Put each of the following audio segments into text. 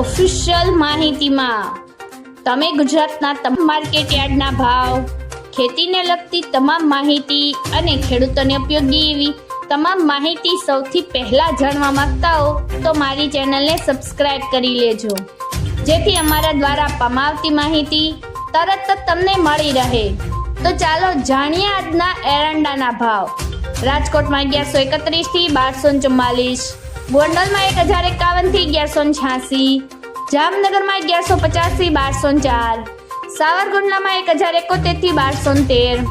Official માહિતીમાં તમે ગુજરાતના તમામ માર્કેટ યાર્ડના ભાવ, ખેતીને લગતી તમામ માહિતી અને ખેડૂતોને ઉપયોગી એવી તમામ માહિતી સૌથી પહેલા જાણવા માંગતા હો તો મારી ચેનલને સબસ્ક્રાઇબ કરી લેજો, જેથી અમારા દ્વારા આપવામાં આવતી માહિતી તરત જ તમને મળી રહે। તો ચાલો જાણીએ આજના એરંડાના ભાવ। રાજકોટમાં 1131 થી 1244, ગોંડલમાં 1051 થી 1186, જામનગરમાં 1150 થી 1204, સાવરકુંડલામાં 1071 થી 1213,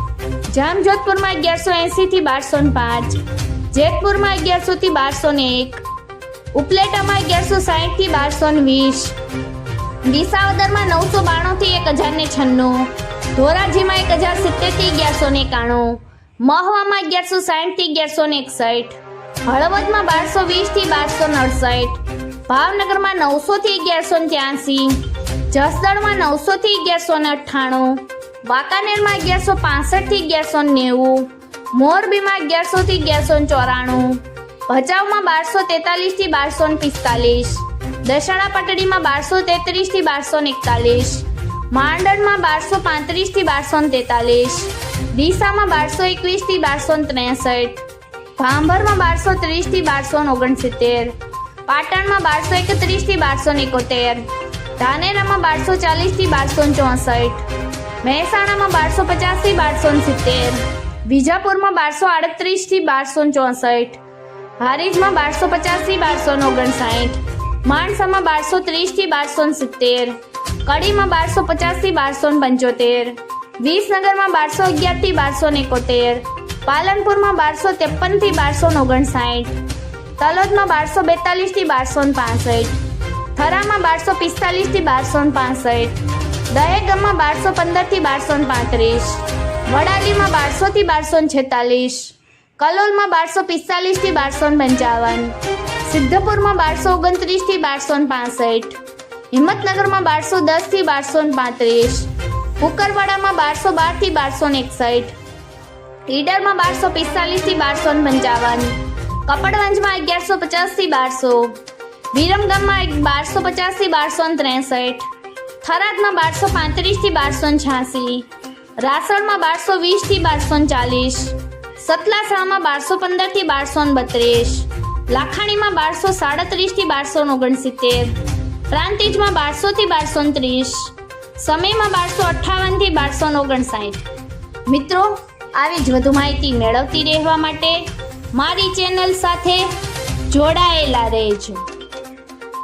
જામજોધપુરમાં 1180 થી 1205, જેતપુરમાં 1100 થી 1201, ઉપલેટામાં 1160 થી 1220, વિસાવદરમાં 992 થી 1096, ધોરાજીમાં 1070 થી 1191, મહવામાં 1160 થી 1161, હળવદમાં 1220 થી 1269, ભાવનગરમાં 900 થી 1183, જસદણમાં 900 થી 1198, વાંકાનેરમાં 1165 થી 1190, મોરબીમાં 1100 થી 1194, ભચાઉમાં 1243 થી 1245, દશાણા પાટડીમાં 1233 થી 1241, માંડણમાં 1235 થી 1243, ડીસામાં 1221 થી 1263, ભાંભરમાં 1230 થી 1269, પાટણમાં 1231 થી 1271, ધાનેરામાં 1240 થી 1264, મહેસાણામાં 1250 થી 1270, વિજાપુરમાં 1238 થી 1264, હારીજમાં 1250 થી 1259, માણસામાં 1230 થી 1270, કડીમાં 1250 થી 1275, વિસનગરમાં 1211 થી 1271, પાલનપુરમાં 1253 થી 1259, તલોદમાં 1242 થી 1265, થરામાં 1245 થી 1265, દહેગામમાં 1215 થી 1235, વડાલીમાં 1200 થી 1246, કલોલમાં 1245 થી 1255, સિદ્ધપુરમાં 1229 થી 1265, હિંમતનગરમાં 1210 થી 1235, કુકરવાડામાં 1212 થી 1261, ઈડરમાં 1245 થી 1255, કપડવંજમાં 1150 થી 1200, વિરમગામમાં 1250 થી 1263, થરાદમાં 1235 થી 1286, રાસણમાં 1220 થી 1240, સતલાસણામાં 1215 થી 1232, લાખાણીમાં 1237 થી 1269, પ્રાંતિજમાં 1200 થી 1230, સમયમાં 1258 થી 1259। મિત્રો, આવી જ વધુ માહિતી મેળવતી રહેવા માટે મારી ચેનલ સાથે જોડાયેલા રહેજો।